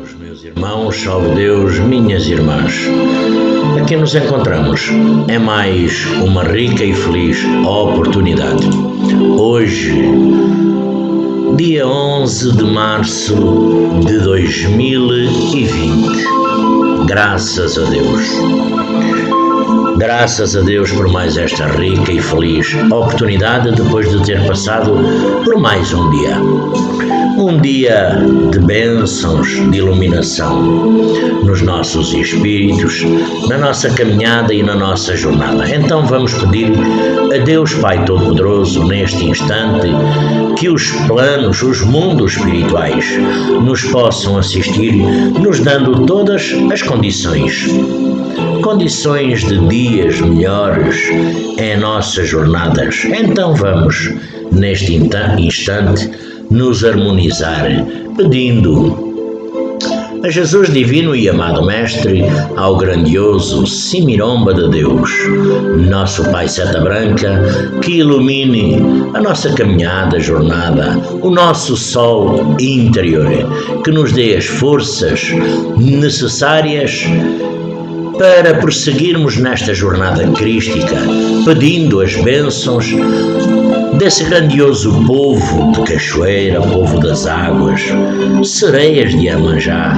Meus irmãos, salve Deus, minhas irmãs. Aqui nos encontramos é mais uma rica e feliz oportunidade. Hoje, dia 11 de março de 2020. Graças a Deus. Graças a Deus por mais esta rica e feliz oportunidade depois de ter passado por mais um dia. Um dia de bênçãos, de iluminação nos nossos espíritos, na nossa caminhada e na nossa jornada. Então vamos pedir a Deus Pai Todo-Poderoso neste instante que os planos, os mundos espirituais nos possam assistir, nos dando todas as condições de dias melhores em nossas jornadas. Então vamos, neste instante, nos harmonizar, pedindo a Jesus Divino e Amado Mestre, ao grandioso Simiromba de Deus, nosso Pai Seta Branca, que ilumine a nossa caminhada, jornada, o nosso sol interior, que nos dê as forças necessárias para prosseguirmos nesta jornada crística, pedindo as bênçãos desse grandioso povo de Cachoeira, povo das águas, sereias de Iemanjá,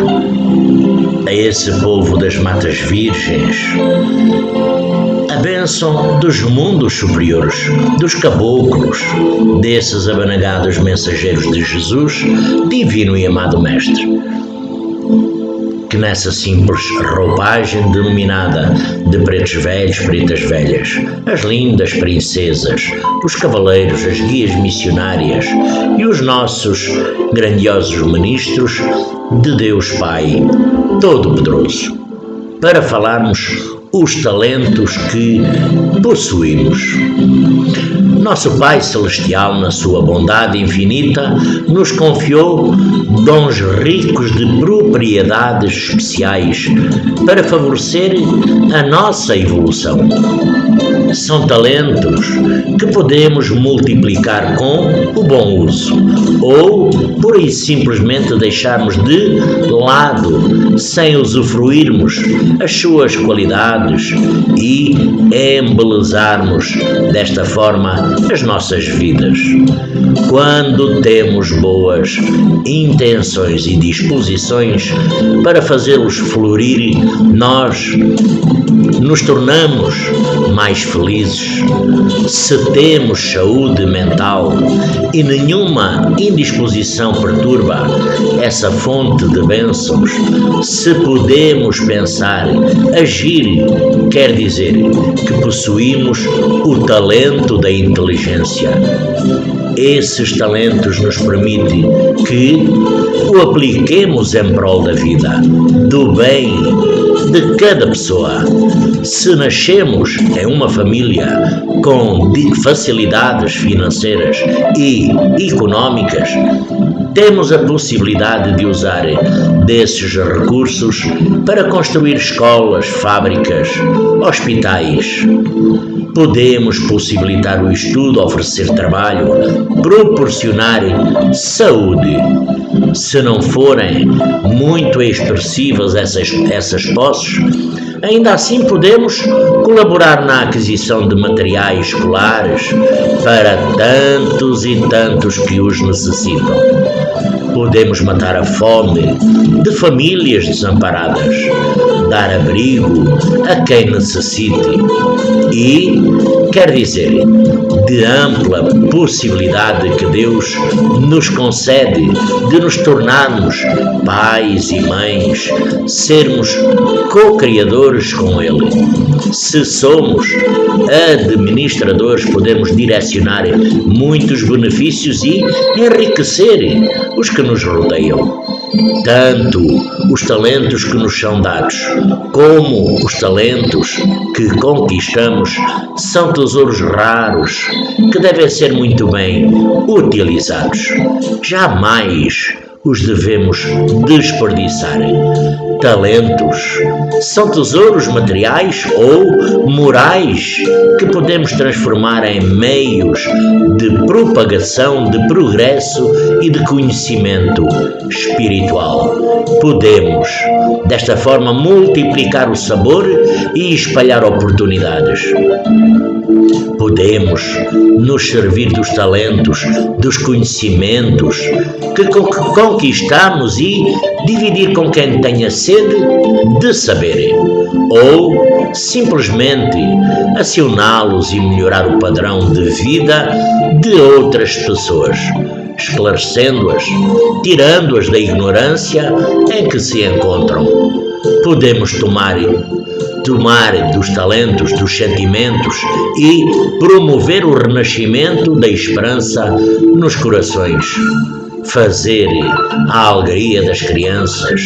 a esse povo das matas virgens, a bênção dos mundos superiores, dos caboclos, desses abanagados mensageiros de Jesus, Divino e Amado Mestre, que nessa simples roupagem denominada de pretos velhos, pretas velhas, as lindas princesas, os cavaleiros, as guias missionárias e os nossos grandiosos ministros de Deus Pai Todo-Poderoso, para falarmos os talentos que possuímos. Nosso Pai Celestial, na sua bondade infinita, nos confiou dons ricos de propriedades especiais para favorecer a nossa evolução. São talentos que podemos multiplicar com o bom uso ou, por aí simplesmente, deixarmos de lado sem usufruirmos as suas qualidades e embelezarmos desta forma as nossas vidas. Quando temos boas intenções e disposições para fazê-los florir, nós nos tornamos mais felizes. Se temos saúde mental e nenhuma indisposição perturba essa fonte de bênçãos, se podemos pensar, agir, quer dizer que possuímos o talento da inteligência. Esses talentos nos permitem que o apliquemos em prol da vida, do bem de cada pessoa. Se nascemos em uma família com facilidades financeiras e económicas, temos a possibilidade de usar desses recursos para construir escolas, fábricas, hospitais. Podemos possibilitar o estudo, oferecer trabalho, proporcionar saúde. Se não forem muito expressivas essas posses, ainda assim podemos colaborar na aquisição de materiais escolares para tantos e tantos que os necessitam. Podemos matar a fome de famílias desamparadas, dar abrigo a quem necessite e, quer dizer, de ampla possibilidade que Deus nos concede de nos tornarmos pais e mães, sermos co-criadores com Ele. Se somos administradores, podemos direcionar muitos benefícios e enriquecer os que nos rodeiam. Tanto os talentos que nos são dados, como os talentos que conquistamos, são tesouros raros que devem ser muito bem utilizados. Jamais os devemos desperdiçar. Talentos são tesouros materiais ou morais que podemos transformar em meios de propagação, de progresso e de conhecimento espiritual. Podemos, desta forma, multiplicar o sabor e espalhar oportunidades. Podemos nos servir dos talentos, dos conhecimentos que conquistamos e dividir com quem tenha sede de saber, ou simplesmente acioná-los e melhorar o padrão de vida de outras pessoas, esclarecendo-as, tirando-as da ignorância em que se encontram. Podemos tomar dos talentos, dos sentimentos e promover o renascimento da esperança nos corações. Fazer a alegria das crianças,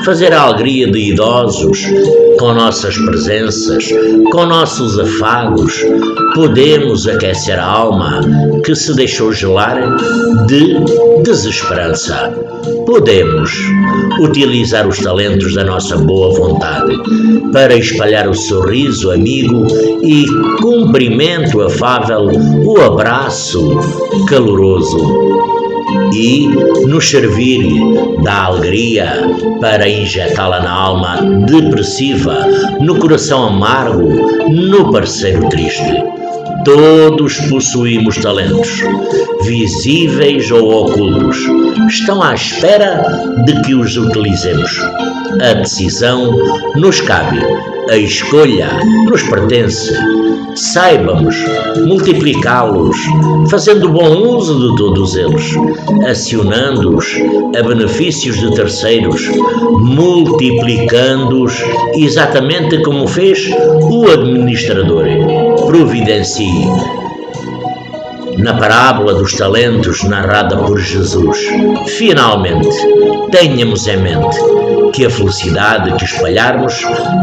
fazer a alegria de idosos com nossas presenças, com nossos afagos. Podemos aquecer a alma que se deixou gelar de desesperança. Podemos utilizar os talentos da nossa boa vontade para espalhar o sorriso amigo e cumprimento afável, o abraço caloroso. E nos servir da alegria para injetá-la na alma depressiva, no coração amargo, no parceiro triste. Todos possuímos talentos, visíveis ou ocultos. Estão à espera de que os utilizemos. A decisão nos cabe, a escolha nos pertence. Saibamos multiplicá-los, fazendo bom uso de todos eles, acionando-os a benefícios de terceiros, multiplicando-os exatamente como fez o administrador. Providencie. Na parábola dos talentos narrada por Jesus, finalmente, tenhamos em mente que a felicidade que espalharmos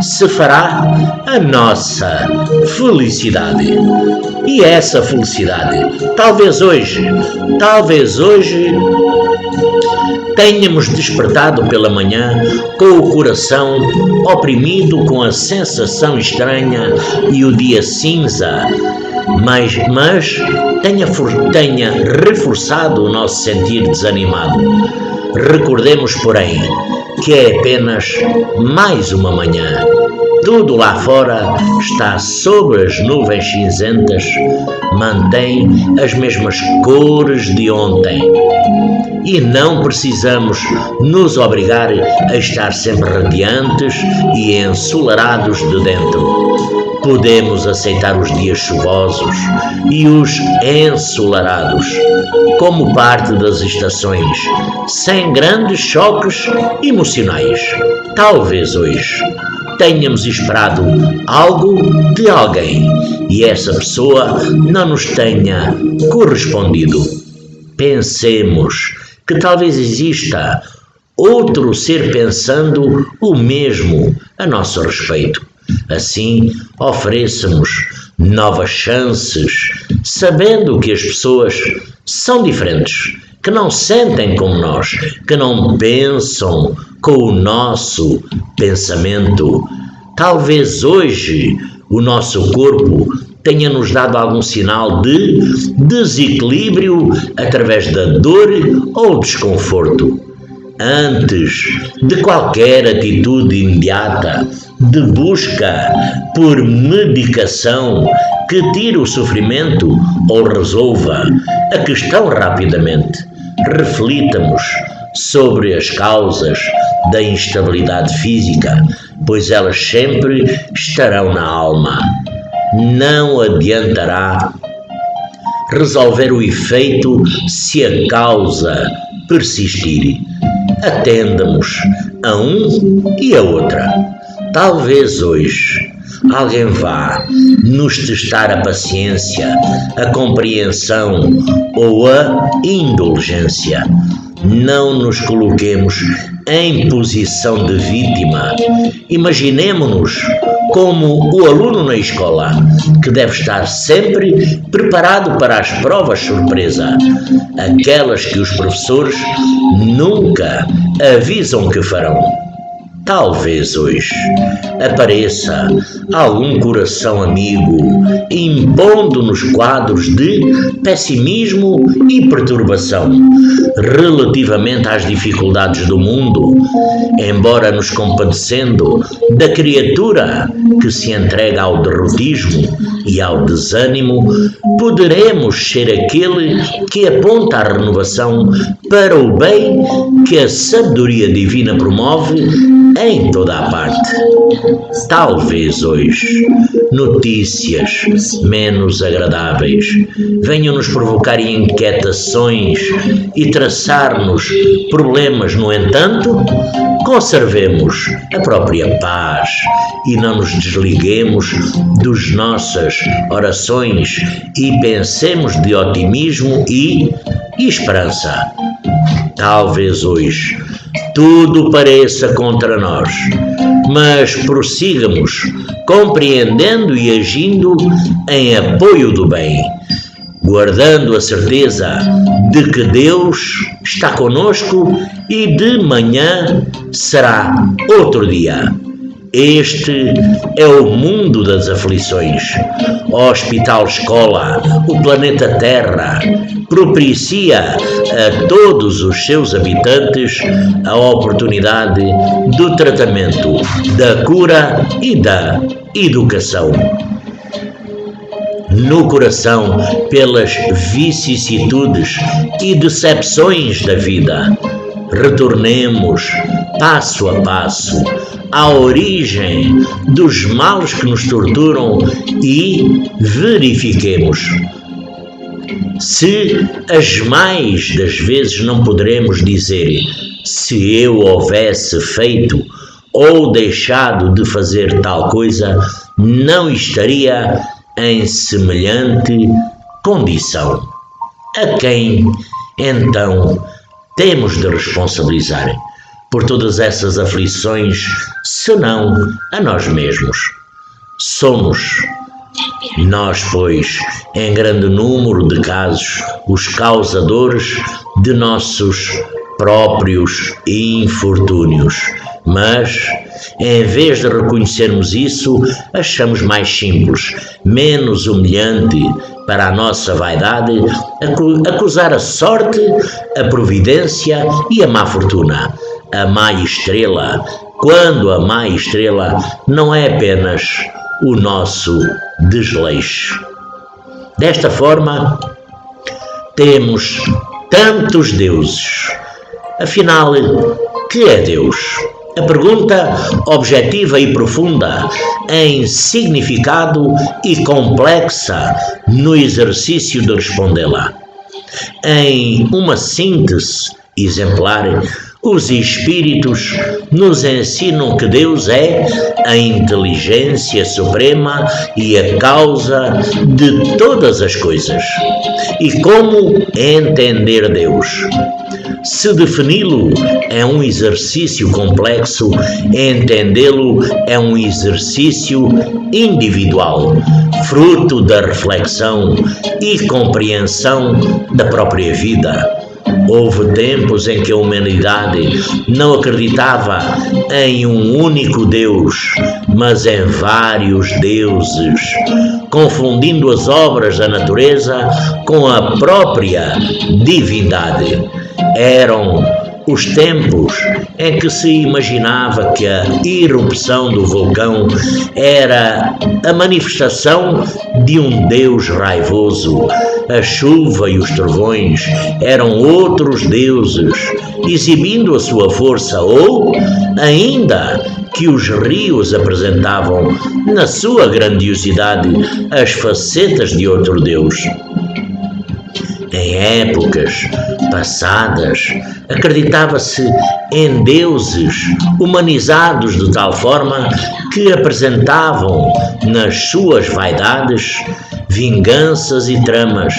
se fará a nossa felicidade. E essa felicidade, talvez hoje, tenhamos despertado pela manhã com o coração oprimido com a sensação estranha e o dia cinza, mas tenha reforçado o nosso sentir desanimado. Recordemos, porém, que é apenas mais uma manhã. Tudo lá fora está sob as nuvens cinzentas, mantém as mesmas cores de ontem. E não precisamos nos obrigar a estar sempre radiantes e ensolarados de dentro. Podemos aceitar os dias chuvosos e os ensolarados como parte das estações, sem grandes choques emocionais. Talvez hoje tenhamos esperado algo de alguém e essa pessoa não nos tenha correspondido. Pensemos que talvez exista outro ser pensando o mesmo a nosso respeito. Assim, ofereçamos novas chances, sabendo que as pessoas são diferentes, que não sentem como nós, que não pensam com o nosso pensamento. Talvez hoje o nosso corpo tenha-nos dado algum sinal de desequilíbrio através da dor ou desconforto. Antes de qualquer atitude imediata de busca por medicação que tire o sofrimento ou resolva a questão rapidamente, reflitamos sobre as causas da instabilidade física, pois elas sempre estarão na alma. Não adiantará resolver o efeito se a causa persistir. Atendamos a um e a outra. Talvez hoje alguém vá nos testar a paciência, a compreensão ou a indulgência. Não nos coloquemos em posição de vítima. Imaginemo-nos como o aluno na escola, que deve estar sempre preparado para as provas surpresa, aquelas que os professores nunca avisam que farão. Talvez hoje apareça algum coração amigo impondo-nos quadros de pessimismo e perturbação relativamente às dificuldades do mundo, embora nos compadecendo da criatura que se entrega ao derrotismo e ao desânimo, poderemos ser aquele que aponta a renovação para o bem que a sabedoria divina promove em toda a parte. Talvez hoje notícias menos agradáveis venham nos provocar inquietações e traçar-nos problemas. No entanto, conservemos a própria paz e não nos desliguemos das nossas orações e pensemos de otimismo e esperança. Talvez hoje tudo pareça contra nós, mas prossigamos compreendendo e agindo em apoio do bem, guardando a certeza de que Deus está conosco e de manhã será outro dia. Este é o mundo das aflições. O hospital-escola, o planeta Terra, propicia a todos os seus habitantes a oportunidade do tratamento, da cura e da educação. No coração, pelas vicissitudes e decepções da vida, retornemos passo a passo à origem dos males que nos torturam e verifiquemos se as mais das vezes não poderemos dizer: se eu houvesse feito ou deixado de fazer tal coisa, não estaria em semelhante condição. A quem, então, temos de responsabilizar por todas essas aflições, senão a nós mesmos? Somos nós, pois, em grande número de casos, os causadores de nossos próprios infortúnios. Mas, em vez de reconhecermos isso, achamos mais simples, menos humilhante para a nossa vaidade, acusar a sorte, a providência e a má fortuna, a má estrela, quando a má estrela não é apenas o nosso desleixo. Desta forma, temos tantos deuses. Afinal, que é Deus? A pergunta objetiva e profunda, em significado e complexa no exercício de respondê-la. Em uma síntese exemplar, os Espíritos nos ensinam que Deus é a inteligência suprema e a causa de todas as coisas. E como entender Deus? Se defini-lo é um exercício complexo, entendê-lo é um exercício individual, fruto da reflexão e compreensão da própria vida. Houve tempos em que a humanidade não acreditava em um único Deus, mas em vários deuses, confundindo as obras da natureza com a própria divindade. Eram os tempos em que se imaginava que a erupção do vulcão era a manifestação de um Deus raivoso. A chuva e os trovões eram outros deuses, exibindo a sua força, ou ainda que os rios apresentavam, na sua grandiosidade, as facetas de outro Deus. Em épocas passadas, acreditava-se em deuses humanizados de tal forma que apresentavam nas suas vaidades vinganças e tramas,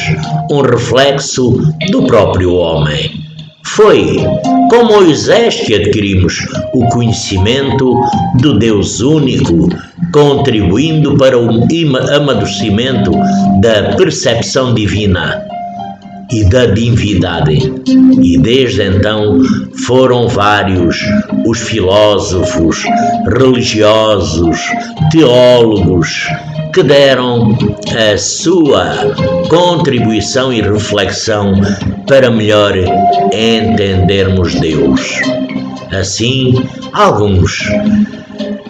um reflexo do próprio homem. Foi com Moisés que adquirimos o conhecimento do Deus único, contribuindo para o amadurecimento da percepção divina. e da divindade. E desde então foram vários os filósofos, religiosos, teólogos que deram a sua contribuição e reflexão para melhor entendermos Deus. Assim, alguns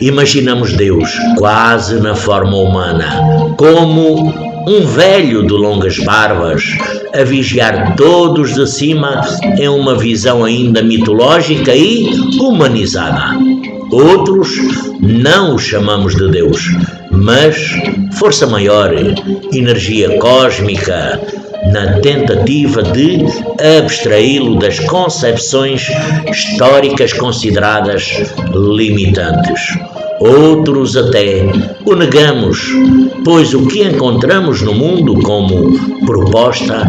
imaginamos Deus quase na forma humana, como um velho de longas barbas a vigiar todos de cima em uma visão ainda mitológica e humanizada. Outros não o chamamos de Deus, mas força maior, energia cósmica, na tentativa de abstraí-lo das concepções históricas consideradas limitantes. Outros até o negamos, pois o que encontramos no mundo como proposta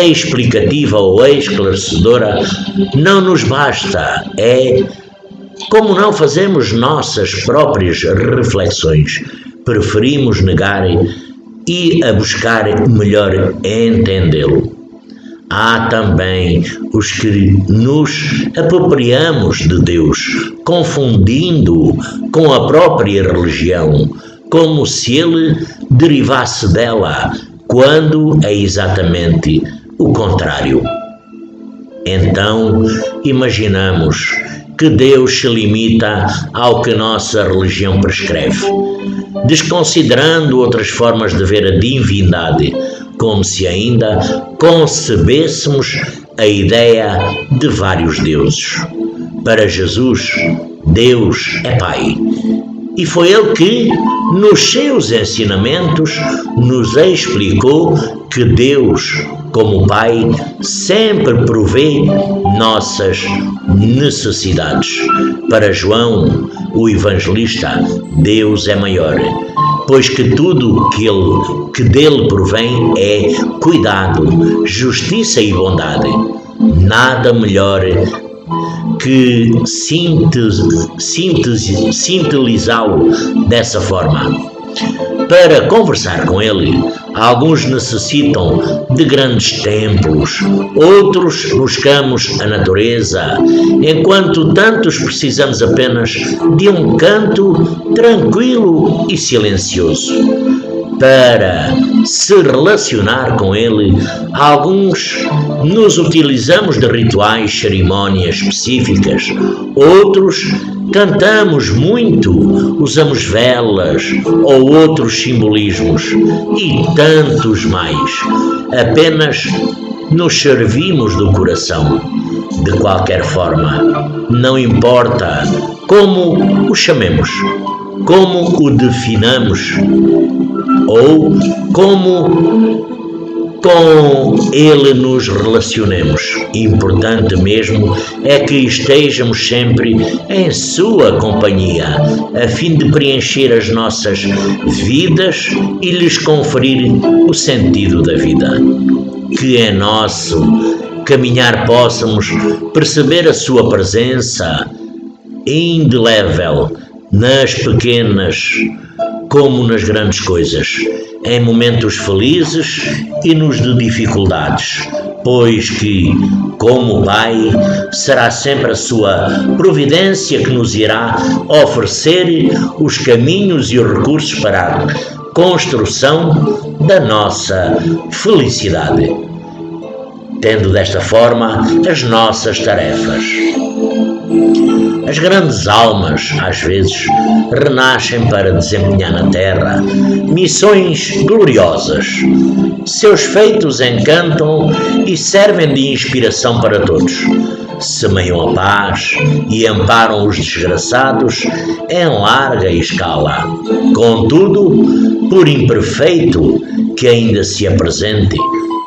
explicativa ou esclarecedora não nos basta. Como não fazemos nossas próprias reflexões, preferimos negar e a buscar melhor entendê-lo. Há também os que nos apropriamos de Deus, confundindo-o com a própria religião, como se ele derivasse dela, quando é exatamente o contrário. Então, imaginamos que Deus se limita ao que nossa religião prescreve, desconsiderando outras formas de ver a divindade, como se ainda concebêssemos a ideia de vários deuses. Para Jesus, Deus é Pai, e foi Ele que, nos seus ensinamentos, nos explicou que Deus, como Pai, sempre provê nossas necessidades. Para João, o evangelista, Deus é maior, pois que tudo que dele provém é cuidado, justiça e bondade. Nada melhor que sintetizá-lo dessa forma. Para conversar com ele, alguns necessitam de grandes templos, outros buscamos a natureza, enquanto tantos precisamos apenas de um canto tranquilo e silencioso. Para se relacionar com ele, alguns nos utilizamos de rituais, cerimónias específicas, outros cantamos muito, usamos velas ou outros simbolismos e tantos mais. Apenas nos servimos do coração. De qualquer forma, não importa como o chamemos, como o definamos ou como com ele nos relacionemos. Importante mesmo é que estejamos sempre em sua companhia, a fim de preencher as nossas vidas e lhes conferir o sentido da vida. Que em nosso caminhar possamos perceber a sua presença indelével nas pequenas como nas grandes coisas, em momentos felizes e nos de dificuldades, pois que, como Pai, será sempre a sua providência que nos irá oferecer os caminhos e os recursos para a construção da nossa felicidade, tendo desta forma as nossas tarefas. As grandes almas, às vezes, renascem para desempenhar na Terra missões gloriosas. Seus feitos encantam e servem de inspiração para todos. Semeiam a paz e amparam os desgraçados em larga escala. Contudo, por imperfeito que ainda se apresente,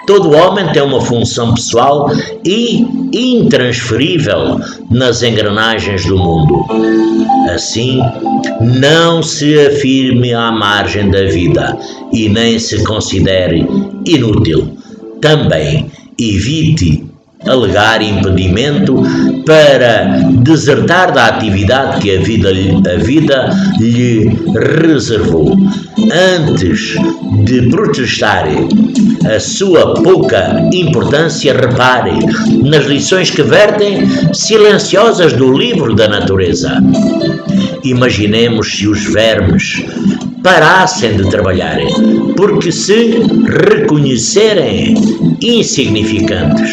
todo homem tem uma função pessoal e intransferível nas engrenagens do mundo. Assim, não se afirme à margem da vida e nem se considere inútil. Também evite alegar impedimento para desertar da atividade que a vida lhe reservou. Antes de protestar a sua pouca importância, repare nas lições que vertem silenciosas do livro da natureza. Imaginemos se os vermes parassem de trabalhar, porque se reconhecerem insignificantes,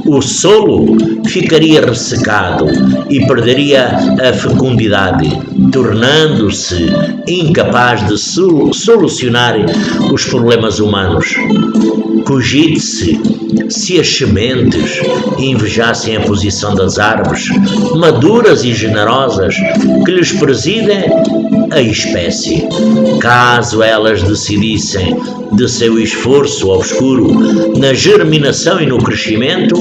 o solo ficaria ressecado e perderia a fecundidade, tornando-se incapaz de solucionar os problemas humanos. Cogite-se se as sementes invejassem a posição das árvores maduras e generosas que lhes presidem a espécie. Caso elas decidissem de seu esforço obscuro na germinação e no crescimento,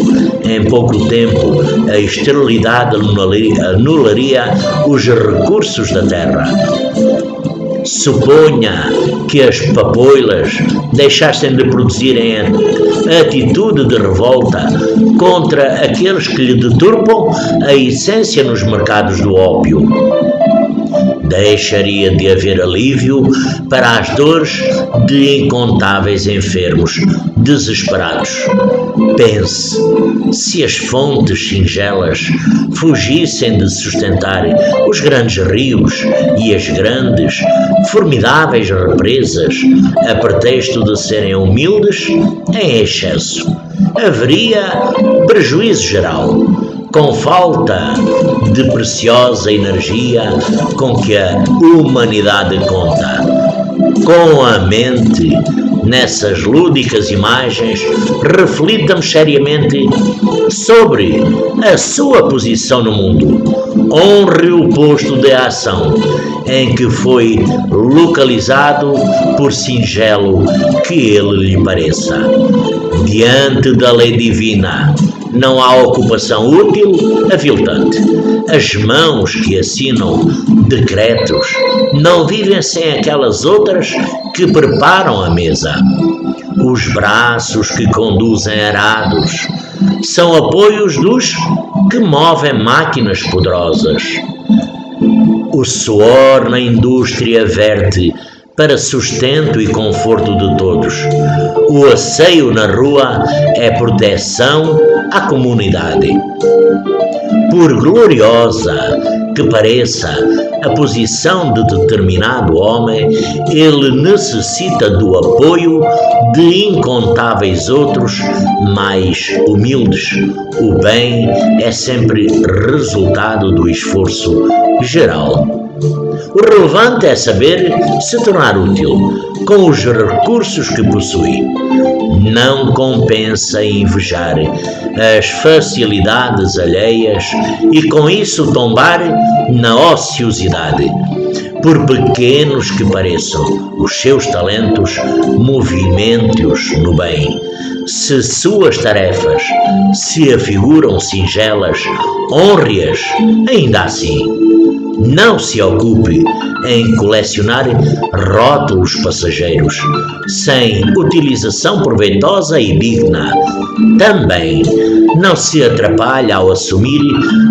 em pouco tempo a esterilidade anularia os recursos da terra. Suponha que as papoilas deixassem de produzir em atitude de revolta contra aqueles que lhe deturpam a essência nos mercados do ópio. Deixaria de haver alívio para as dores de incontáveis enfermos desesperados. Pense, se as fontes singelas fugissem de sustentar os grandes rios e as grandes, formidáveis represas, a pretexto de serem humildes em excesso, haveria prejuízo geral, com falta de preciosa energia com que a humanidade conta. Com a mente nessas lúdicas imagens, reflita-me seriamente sobre a sua posição no mundo. Honre o posto de ação em que foi localizado, por singelo que ele lhe pareça. Diante da lei divina, não há ocupação útil aviltante. As mãos que assinam decretos não vivem sem aquelas outras que preparam a mesa. Os braços que conduzem arados são apoios dos que movem máquinas poderosas. O suor na indústria verte para sustento e conforto de todos. O asseio na rua é proteção à comunidade. Por gloriosa que pareça a posição de determinado homem, ele necessita do apoio de incontáveis outros mais humildes. O bem é sempre resultado do esforço geral. O relevante é saber se tornar útil com os recursos que possui. Não compensa invejar as facilidades alheias e com isso tombar na ociosidade. Por pequenos que pareçam os seus talentos, movimente-os no bem. Se suas tarefas se afiguram singelas, honre-as ainda assim. Não se ocupe em colecionar rótulos passageiros, sem utilização proveitosa e digna. Também não se atrapalhe ao assumir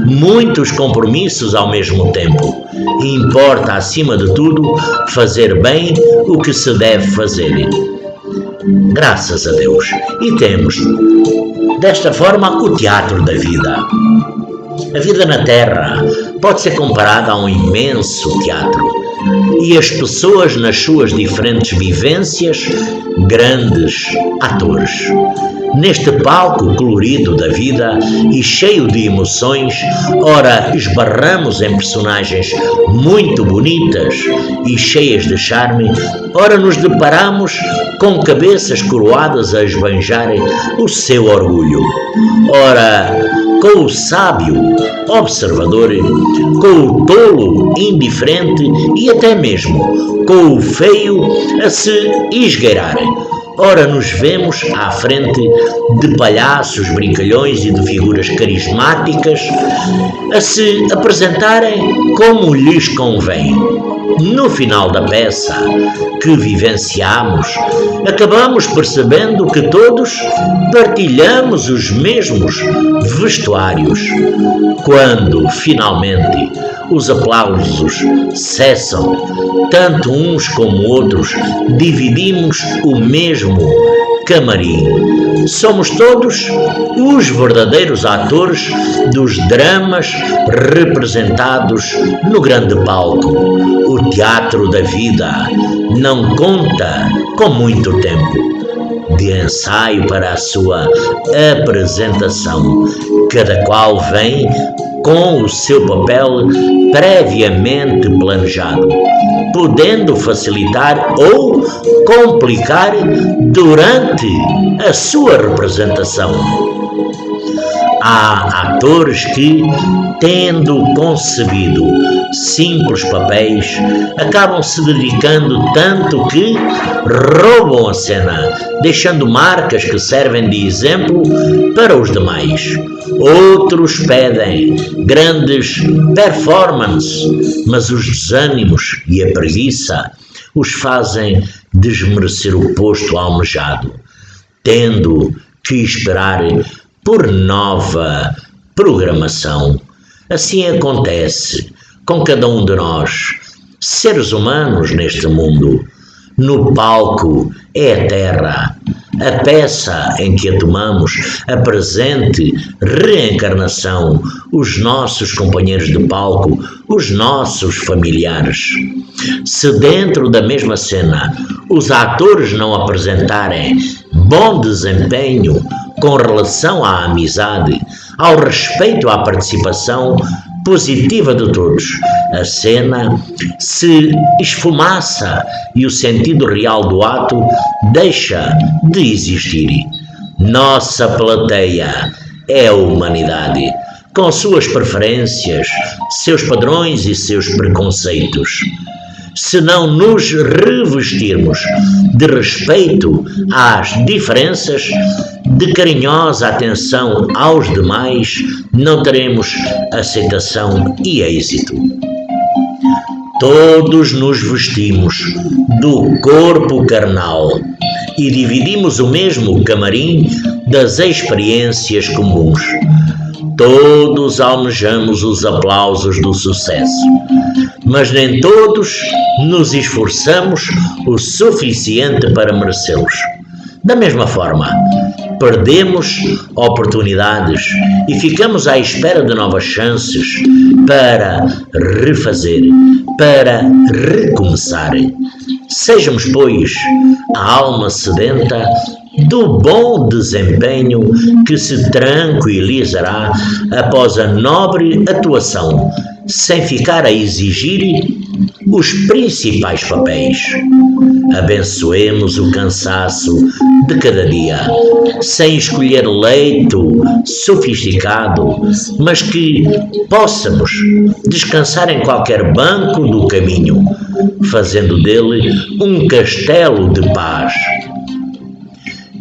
muitos compromissos ao mesmo tempo. Importa, acima de tudo, fazer bem o que se deve fazer. Graças a Deus. E temos, desta forma, o teatro da vida. A vida na Terra pode ser comparada a um imenso teatro e as pessoas nas suas diferentes vivências, grandes atores. Neste palco colorido da vida e cheio de emoções, ora esbarramos em personagens muito bonitas e cheias de charme, ora nos deparamos com cabeças coroadas a esbanjarem o seu orgulho. Ora, com o sábio observador, com o tolo indiferente e até mesmo com o feio a se esgueirar. ora nos vemos à frente de palhaços brincalhões e de figuras carismáticas a se apresentarem como lhes convém. No final da peça que vivenciamos, acabamos percebendo que todos partilhamos os mesmos vestuários. Quando, finalmente, os aplausos cessam, tanto uns como outros dividimos o mesmo camarim. Somos todos os verdadeiros atores dos dramas representados no grande palco. O teatro da vida não conta com muito tempo de ensaio para a sua apresentação. Cada qual vem com o seu papel previamente planejado, podendo facilitar ou complicar durante a sua representação. Há atores que, tendo concebido simples papéis, acabam se dedicando tanto que roubam a cena, deixando marcas que servem de exemplo para os demais. Outros pedem grandes performances, mas os desânimos e a preguiça os fazem desmerecer o posto almejado, tendo que esperar por nova programação. Assim acontece com cada um de nós, seres humanos neste mundo. No palco é a terra, a peça em que atuamos, a presente reencarnação, os nossos companheiros de palco, os nossos familiares. Se dentro da mesma cena os atores não apresentarem bom desempenho com relação à amizade, ao respeito à participação positiva de todos, a cena se esfumaça e o sentido real do ato deixa de existir. Nossa plateia é a humanidade, com suas preferências, seus padrões e seus preconceitos. Se não nos revestirmos de respeito às diferenças, de carinhosa atenção aos demais, não teremos aceitação e êxito. Todos nos vestimos do corpo carnal e dividimos o mesmo camarim das experiências comuns. Todos almejamos os aplausos do sucesso, mas nem todos nos esforçamos o suficiente para merecê-los. Da mesma forma, perdemos oportunidades e ficamos à espera de novas chances para refazer, para recomeçar. Sejamos, pois, a alma sedenta do bom desempenho que se tranquilizará após a nobre atuação, sem ficar a exigir os principais papéis. Abençoemos o cansaço de cada dia, sem escolher leito sofisticado, mas que possamos descansar em qualquer banco do caminho, fazendo dele um castelo de paz.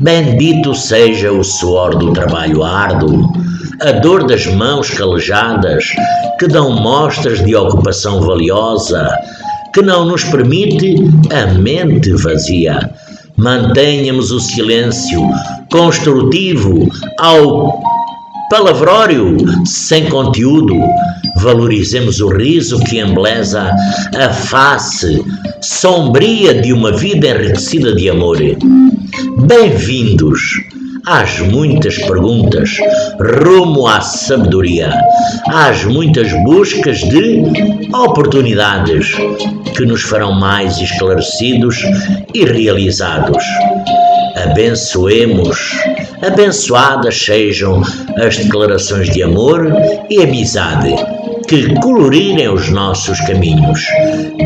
Bendito seja o suor do trabalho árduo, a dor das mãos calejadas, que dão mostras de ocupação valiosa, que não nos permite a mente vazia. Mantenhamos o silêncio construtivo ao palavrório sem conteúdo. Valorizemos o riso que embeleza a face sombria de uma vida enriquecida de amor. Bem-vindos às muitas perguntas rumo à sabedoria, às muitas buscas de oportunidades que nos farão mais esclarecidos e realizados. Abençoadas sejam as declarações de amor e amizade que colorirem os nossos caminhos.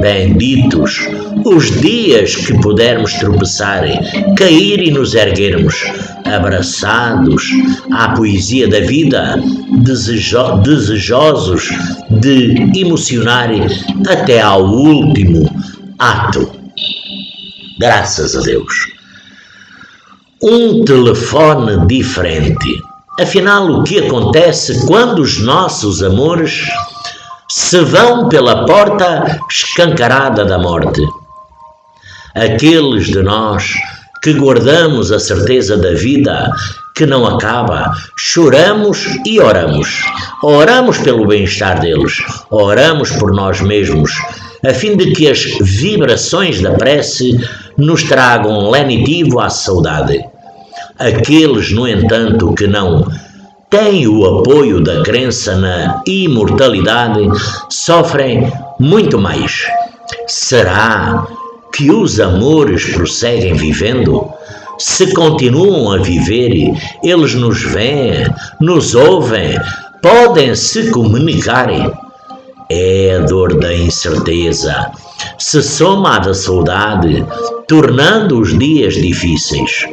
Benditos os dias que pudermos tropeçar, cair e nos erguermos, abraçados à poesia da vida, desejosos de emocionar até ao último ato. Graças a Deus. um telefone diferente. Afinal, o que acontece quando os nossos amores se vão pela porta escancarada da morte? Aqueles de nós que guardamos a certeza da vida que não acaba, choramos e oramos. Oramos pelo bem-estar deles, oramos por nós mesmos, a fim de que as vibrações da prece nos tragam lenitivo à saudade. Aqueles, no entanto, que não têm o apoio da crença na imortalidade, sofrem muito mais. Será que os amores prosseguem vivendo? Se continuam a viver, eles nos veem, nos ouvem, podem se comunicar. É a dor da incerteza, se soma à da saudade, tornando os dias difíceis.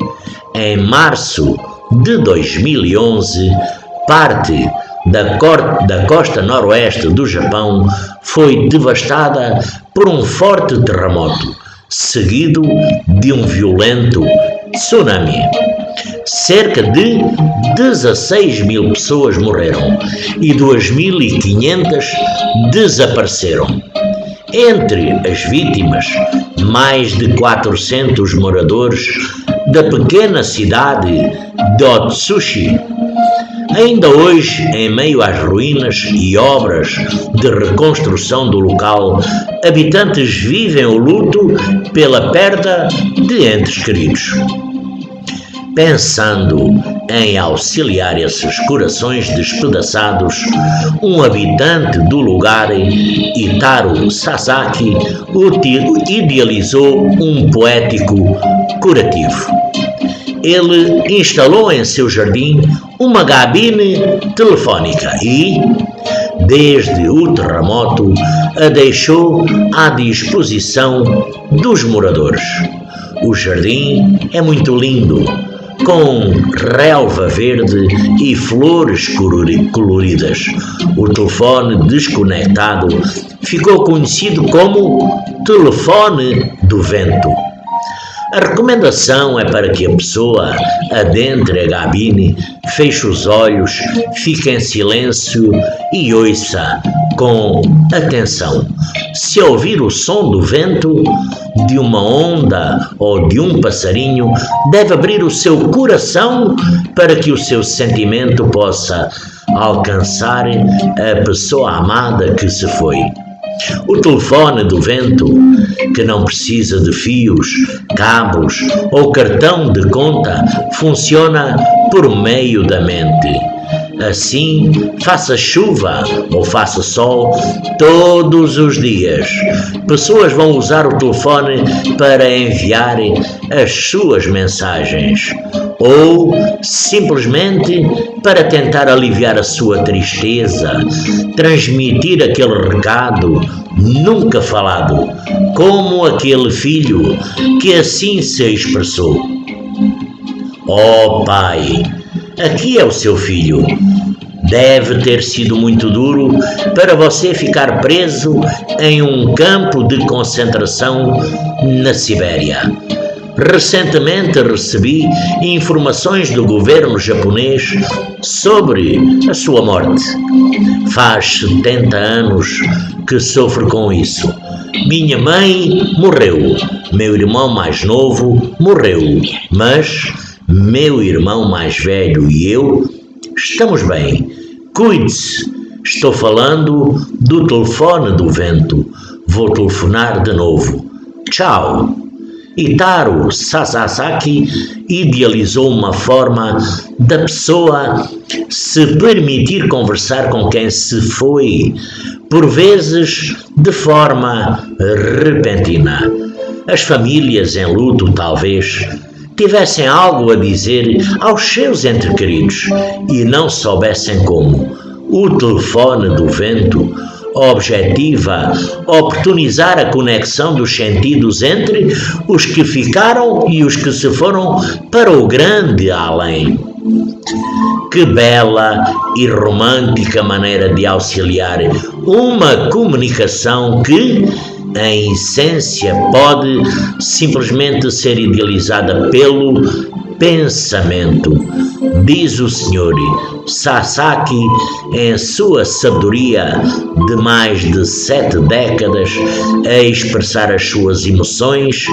Em março de 2011, parte da costa noroeste do Japão foi devastada por um forte terremoto, seguido de um violento tsunami. Cerca de 16 mil pessoas morreram e 2.500 desapareceram. Entre as vítimas, mais de 400 moradores da pequena cidade de Otsushi. Ainda hoje, em meio às ruínas e obras de reconstrução do local, habitantes vivem o luto pela perda de entes queridos. Pensando em auxiliar esses corações despedaçados, um habitante do lugar, Itaru Sasaki, idealizou um poético curativo. Ele instalou em seu jardim uma cabine telefónica e, desde o terremoto, a deixou à disposição dos moradores. O jardim é muito lindo, com relva verde e flores coloridas. O telefone desconectado ficou conhecido como telefone do vento. A recomendação é para que a pessoa adentre a cabine, feche os olhos, fique em silêncio e ouça com atenção. Se ouvir o som do vento, de uma onda ou de um passarinho, deve abrir o seu coração para que o seu sentimento possa alcançar a pessoa amada que se foi. O telefone do vento, que não precisa de fios, cabos ou cartão de conta, funciona por meio da mente. Assim, faça chuva ou faça sol, todos os dias, pessoas vão usar o telefone para enviar as suas mensagens ou simplesmente para tentar aliviar a sua tristeza, transmitir aquele recado nunca falado, como aquele filho que assim se expressou: "Oh Pai, aqui é o seu filho. Deve ter sido muito duro para você ficar preso em um campo de concentração na Sibéria. Recentemente recebi informações do governo japonês sobre a sua morte. Faz 70 anos que sofro com isso. Minha mãe morreu, meu irmão mais novo morreu, mas meu irmão mais velho e eu estamos bem. Cuide-se, estou falando do telefone do vento. Vou telefonar de novo. Tchau." Itaru Sasaki idealizou uma forma da pessoa se permitir conversar com quem se foi, por vezes de forma repentina. As famílias em luto, talvez, tivessem algo a dizer aos seus entes queridos e não soubessem como. O telefone do vento objetiva oportunizar a conexão dos sentidos entre os que ficaram e os que se foram para o grande além. Que bela e romântica maneira de auxiliar uma comunicação que, em essência, pode simplesmente ser idealizada pelo pensamento, diz o Sr. Sasaki em sua sabedoria de mais de 7 décadas a expressar as suas emoções,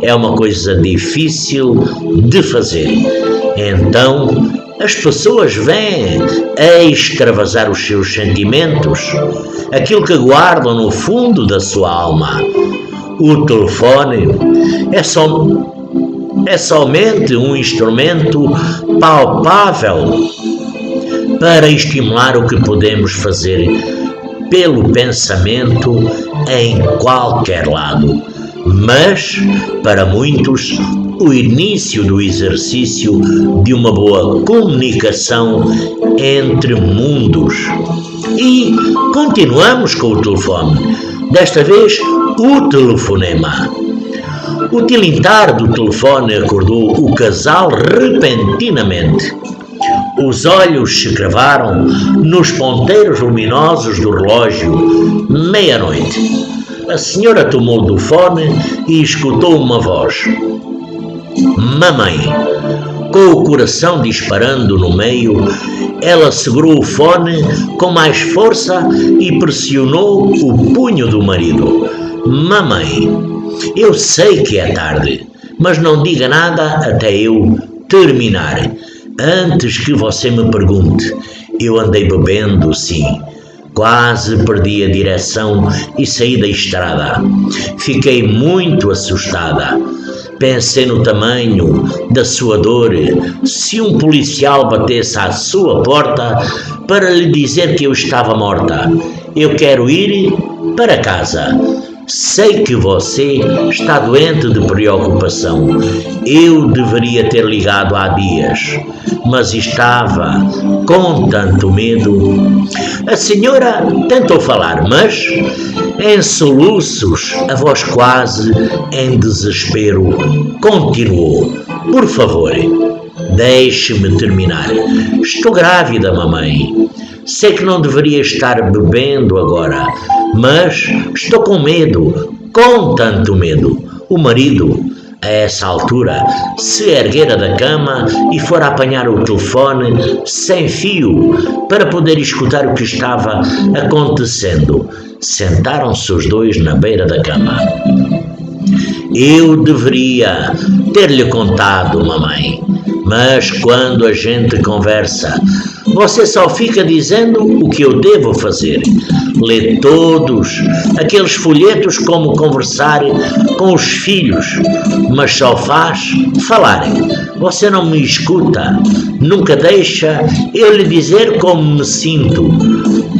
é uma coisa difícil de fazer. Então, as pessoas vêm a extravasar os seus sentimentos, aquilo que guardam no fundo da sua alma. O telefone é somente um instrumento palpável para estimular o que podemos fazer pelo pensamento em qualquer lado. Mas, para muitos, o início do exercício de uma boa comunicação entre mundos. E continuamos com o telefone. Desta vez, o telefonema. O tilintar do telefone acordou o casal repentinamente. Os olhos se cravaram nos ponteiros luminosos do relógio. Meia-noite. A senhora tomou do fone e escutou uma voz. Mamãe. Com o coração disparando no meio, ela segurou o fone com mais força e pressionou o punho do marido. Mamãe, eu sei que é tarde, mas não diga nada até eu terminar. Antes que você me pergunte, eu andei bebendo, sim. Quase perdi a direção e saí da estrada. Fiquei muito assustada. Pensei no tamanho da sua dor se um policial batesse à sua porta para lhe dizer que eu estava morta. Eu quero ir para casa. Sei que você está doente de preocupação. Eu deveria ter ligado há dias, mas estava com tanto medo. A senhora tentou falar, mas em soluços, a voz quase em desespero, continuou. Por favor, deixe-me terminar. Estou grávida, mamãe. Sei que não deveria estar bebendo agora, mas estou com medo, com tanto medo. O marido, a essa altura, se erguera da cama e fora apanhar o telefone sem fio para poder escutar o que estava acontecendo. Sentaram-se os dois na beira da cama. Eu deveria ter-lhe contado, mamãe, mas quando a gente conversa, você só fica dizendo o que eu devo fazer. Lê todos aqueles folhetos como conversar com os filhos, mas só faz falar. Você não me escuta, nunca deixa eu lhe dizer como me sinto,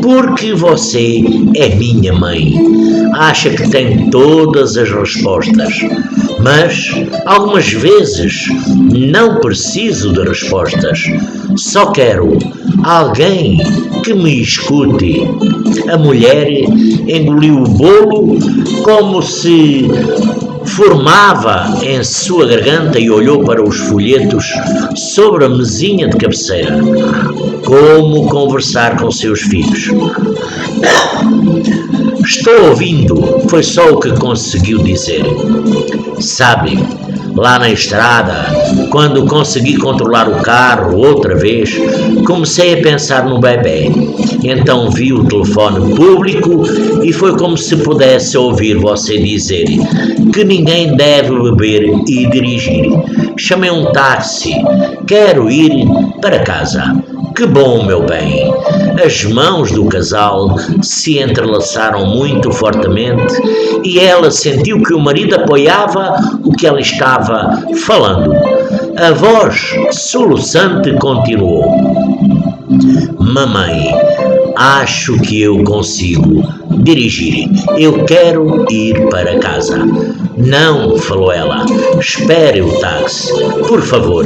porque você é minha mãe. Acha que tem todas as respostas, mas algumas vezes não preciso de respostas. Só quero alguém que me escute. A mulher engoliu o bolo como se formava em sua garganta e olhou para os folhetos sobre a mesinha de cabeceira. Como conversar com seus filhos? Estou ouvindo, foi só o que conseguiu dizer. Sabe, lá na estrada, quando consegui controlar o carro outra vez, comecei a pensar no bebê. Então vi o telefone público e foi como se pudesse ouvir você dizer que ninguém deve beber e dirigir. Chamei um táxi. Quero ir para casa. Que bom, meu bem. As mãos do casal se entrelaçaram muito fortemente e ela sentiu que o marido apoiava o que ela estava falando. A voz soluçante continuou. Mamãe, acho que eu consigo dirigir. Eu quero ir para casa. Não, falou ela. Espere o táxi, por favor.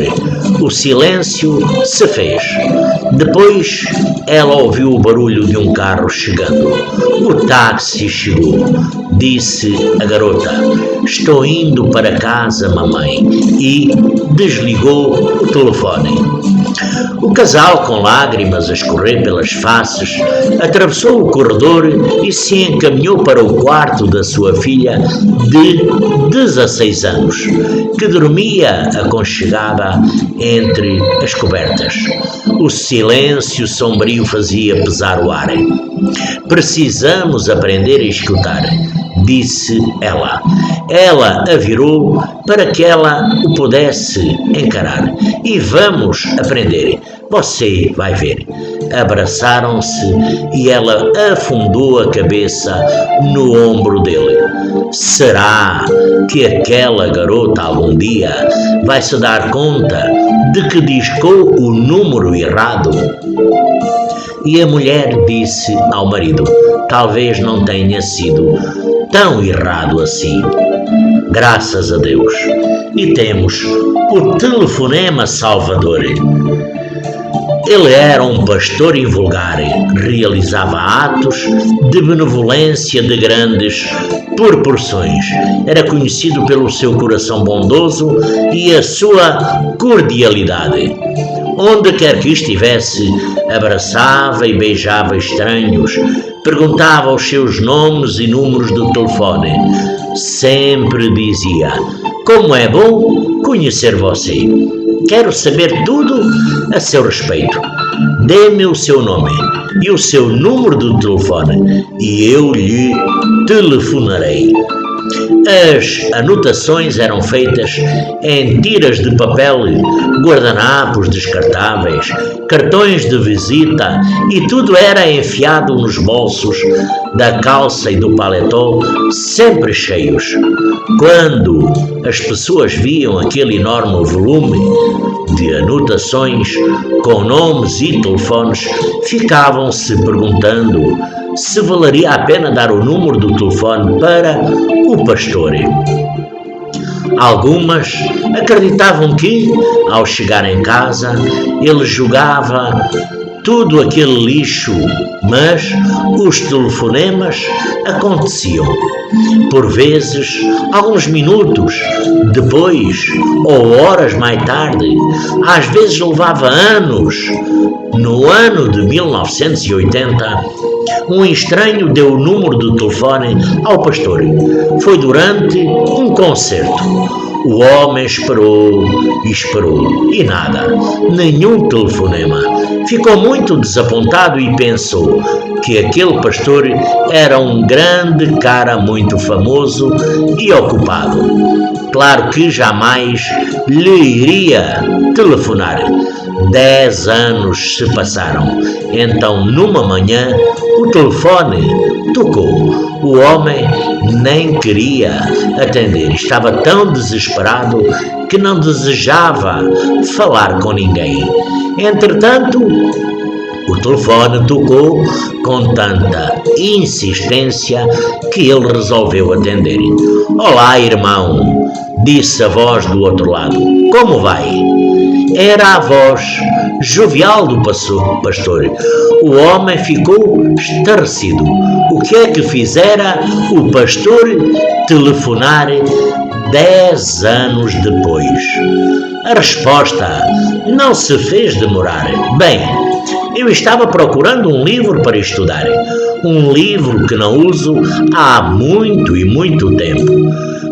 O silêncio se fez. Depois ela ouviu o barulho de um carro chegando. O táxi chegou. Disse a garota. Estou indo para casa, mamãe. E desligou o telefone. O casal, com lágrimas a escorrer pelas faces, atravessou o corredor e se encaminhou para o quarto da sua filha de 16 anos, que dormia aconchegada entre as cobertas. O silêncio sombrio fazia pesar o ar. Precisamos aprender a escutar, disse ela. Ela a virou para que ela o pudesse encarar. E vamos aprender. Você vai ver. Abraçaram-se e ela afundou a cabeça no ombro dele. Será que aquela garota algum dia vai se dar conta de que discou o número errado? E a mulher disse ao marido: talvez não tenha sido tão errado assim. Graças a Deus. E temos o telefonema salvador. Ele era um pastor invulgar, realizava atos de benevolência de grandes proporções. Era conhecido pelo seu coração bondoso e a sua cordialidade. Onde quer que estivesse, abraçava e beijava estranhos, perguntava os seus nomes e números de telefone. Sempre dizia: como é bom conhecer você. Quero saber tudo a seu respeito. Dê-me o seu nome e o seu número de telefone e eu lhe telefonarei. As anotações eram feitas em tiras de papel, guardanapos descartáveis, cartões de visita e tudo era enfiado nos bolsos da calça e do paletó, sempre cheios. Quando as pessoas viam aquele enorme volume de anotações com nomes e telefones, ficavam-se perguntando se valeria a pena dar o número do telefone para o pastor. Algumas acreditavam que, ao chegar em casa, ele jogava tudo aquele lixo, mas os telefonemas aconteciam. Por vezes, alguns minutos depois ou horas mais tarde, às vezes levava anos. No ano de 1980, um estranho deu o número do telefone ao pastor. Foi durante um concerto. O homem esperou e esperou e nada, nenhum telefonema. Ficou muito desapontado e pensou que aquele pastor era um grande cara muito famoso e ocupado. Claro que jamais lhe iria telefonar. 10 anos se passaram. Então, numa manhã, o telefone tocou. O homem nem queria atender. Estava tão desesperado que não desejava falar com ninguém. Entretanto, o telefone tocou com tanta insistência que ele resolveu atender. Olá, irmão, disse a voz do outro lado. Como vai? Era a voz jovial do pastor. O homem ficou estarrecido. O que é que fizera o pastor telefonar 10 anos depois? A resposta não se fez demorar. Bem, eu estava procurando um livro para estudar. Um livro que não uso há muito e muito tempo.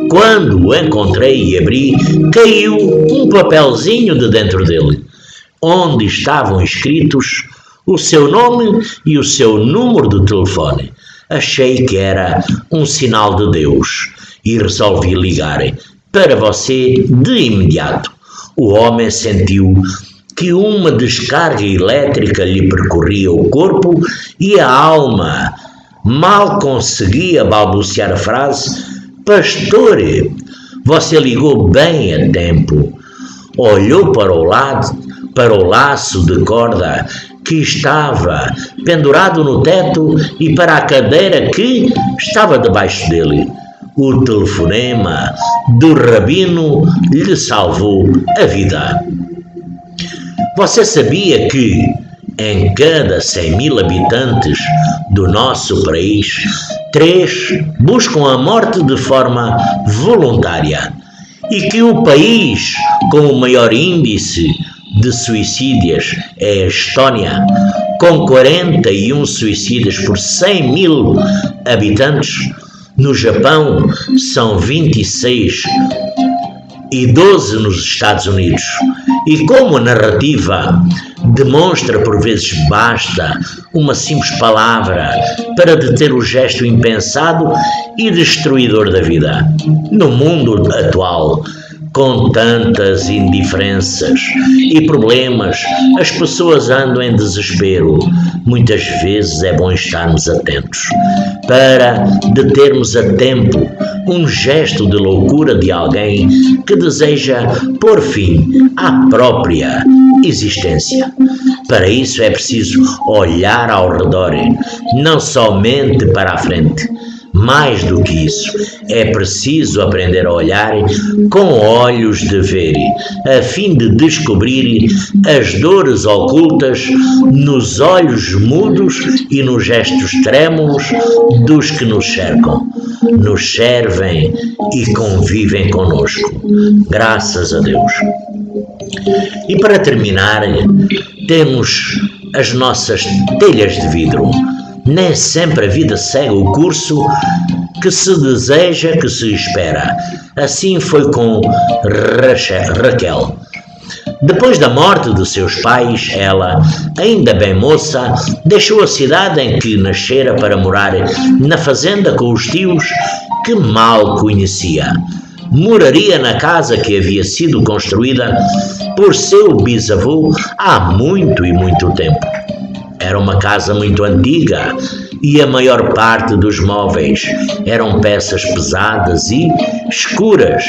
Quando o encontrei e abri, caiu um papelzinho de dentro dele, onde estavam escritos o seu nome e o seu número de telefone. Achei que era um sinal de Deus e resolvi ligar para você de imediato. O homem sentiu que uma descarga elétrica lhe percorria o corpo e a alma. Mal conseguia balbuciar a frase: pastor, você ligou bem a tempo. Olhou para o laço de corda que estava pendurado no teto e para a cadeira que estava debaixo dele. O telefonema do rabino lhe salvou a vida. Você sabia que em cada 100.000 habitantes do nosso país, 3 buscam a morte de forma voluntária e que o país com o maior índice de suicídios é a Estónia, com 41 suicídios por 100 mil habitantes. No Japão são 26 e 12 nos Estados Unidos. E como a narrativa demonstra por vezes basta uma simples palavra para deter o gesto impensado e destruidor da vida. No mundo atual, com tantas indiferenças e problemas, as pessoas andam em desespero. Muitas vezes é bom estarmos atentos para determos a tempo um gesto de loucura de alguém que deseja pôr fim à própria existência. Para isso é preciso olhar ao redor, não somente para a frente. Mais do que isso, é preciso aprender a olhar com olhos de ver, a fim de descobrir as dores ocultas nos olhos mudos e nos gestos trêmulos dos que nos cercam, nos servem e convivem conosco. Graças a Deus. E para terminar, temos as nossas telhas de vidro. Nem sempre a vida segue o curso que se deseja, que se espera. Assim foi com Raquel. Depois da morte de seus pais, ela, ainda bem moça, deixou a cidade em que nascera para morar na fazenda com os tios que mal conhecia. Moraria na casa que havia sido construída por seu bisavô há muito e muito tempo. Era uma casa muito antiga e a maior parte dos móveis eram peças pesadas e escuras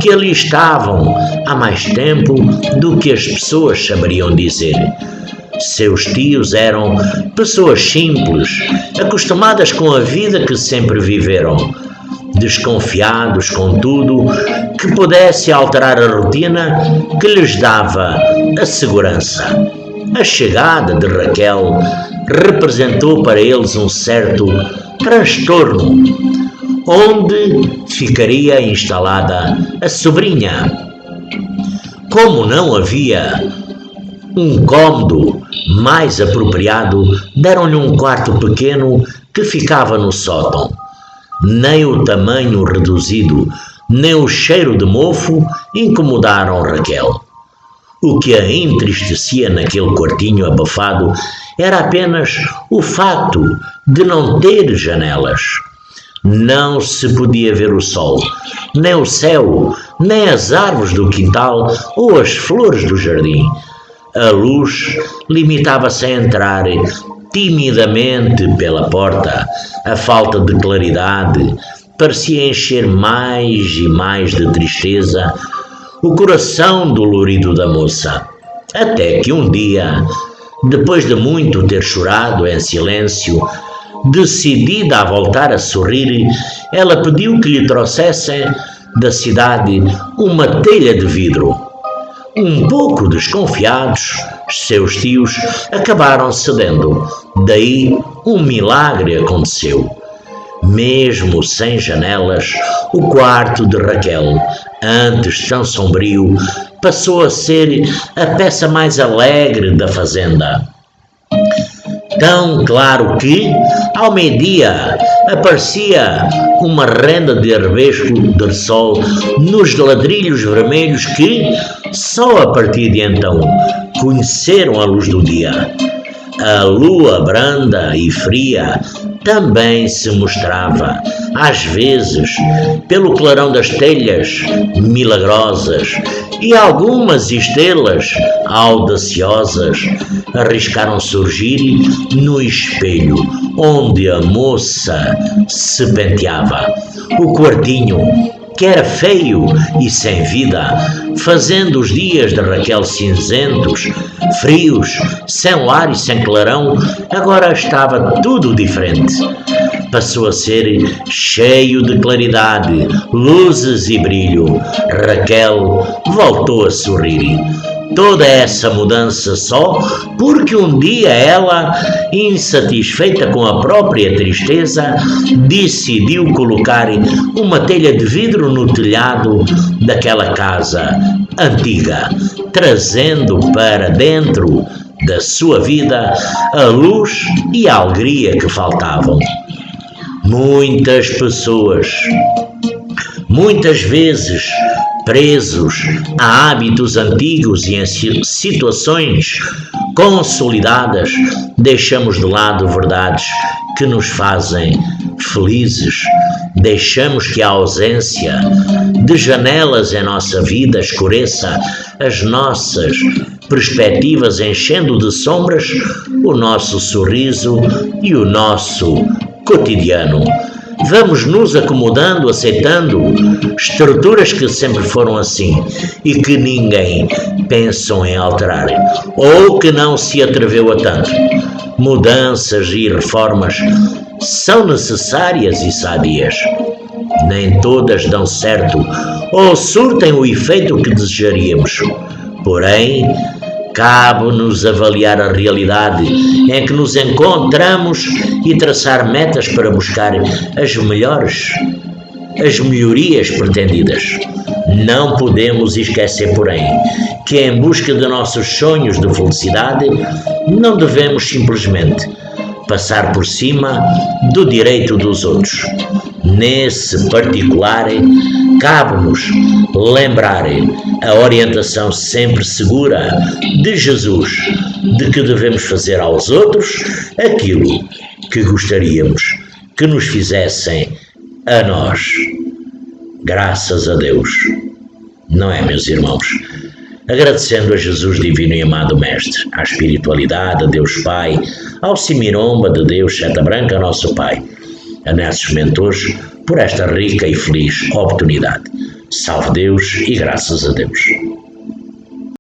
que ali estavam há mais tempo do que as pessoas saberiam dizer. Seus tios eram pessoas simples, acostumadas com a vida que sempre viveram, desconfiados, contudo, que pudesse alterar a rotina que lhes dava a segurança. A chegada de Raquel representou para eles um certo transtorno, onde ficaria instalada a sobrinha. Como não havia um cômodo mais apropriado, deram-lhe um quarto pequeno que ficava no sótão. Nem o tamanho reduzido, nem o cheiro de mofo incomodaram Raquel. O que a entristecia naquele quartinho abafado era apenas o facto de não ter janelas. Não se podia ver o sol, nem o céu, nem as árvores do quintal ou as flores do jardim. A luz limitava-se a entrar timidamente pela porta. A falta de claridade parecia encher mais e mais de tristeza o coração dolorido da moça, até que um dia, depois de muito ter chorado em silêncio, decidida a voltar a sorrir, ela pediu que lhe trouxessem da cidade uma telha de vidro. Um pouco desconfiados, seus tios acabaram cedendo. Daí um milagre aconteceu. Mesmo sem janelas, o quarto de Raquel, antes tão sombrio, passou a ser a peça mais alegre da fazenda. Tão claro que, ao meio-dia, aparecia uma renda de arabesco de sol nos ladrilhos vermelhos que, só a partir de então, conheceram a luz do dia. A lua branda e fria também se mostrava, às vezes, pelo clarão das telhas milagrosas, e algumas estrelas audaciosas arriscaram surgir no espelho onde a moça se penteava. O quartinho, que era feio e sem vida, fazendo os dias de Raquel cinzentos, frios, sem lar e sem clarão, agora estava tudo diferente. passou a ser cheio de claridade, luzes e brilho. Raquel voltou a sorrir. Toda essa mudança só porque um dia ela, insatisfeita com a própria tristeza, decidiu colocar uma telha de vidro no telhado daquela casa antiga, trazendo para dentro da sua vida a luz e a alegria que faltavam. Muitas pessoas, muitas vezes presos a hábitos antigos e em situações consolidadas, deixamos de lado verdades que nos fazem felizes. Deixamos que a ausência de janelas em nossa vida escureça as nossas perspectivas, enchendo de sombras o nosso sorriso e o nosso cotidiano. Vamos nos acomodando, aceitando estruturas que sempre foram assim e que ninguém pensou em alterar, ou que não se atreveu a tanto. Mudanças e reformas são necessárias e sadias. Nem todas dão certo ou surtem o efeito que desejaríamos. Porém, cabe-nos avaliar a realidade em que nos encontramos e traçar metas para buscar as melhorias pretendidas. Não podemos esquecer, porém, que em busca de nossos sonhos de felicidade, não devemos simplesmente passar por cima do direito dos outros. Nesse particular, cabe-nos lembrar a orientação sempre segura de Jesus, de que devemos fazer aos outros aquilo que gostaríamos que nos fizessem a nós. Graças a Deus, não é, meus irmãos? Agradecendo a Jesus divino e amado Mestre, à espiritualidade, a Deus Pai, ao Semiromba de Deus, Seta Branca, nosso Pai, a nossos mentores, por esta rica e feliz oportunidade. Salve Deus e graças a Deus.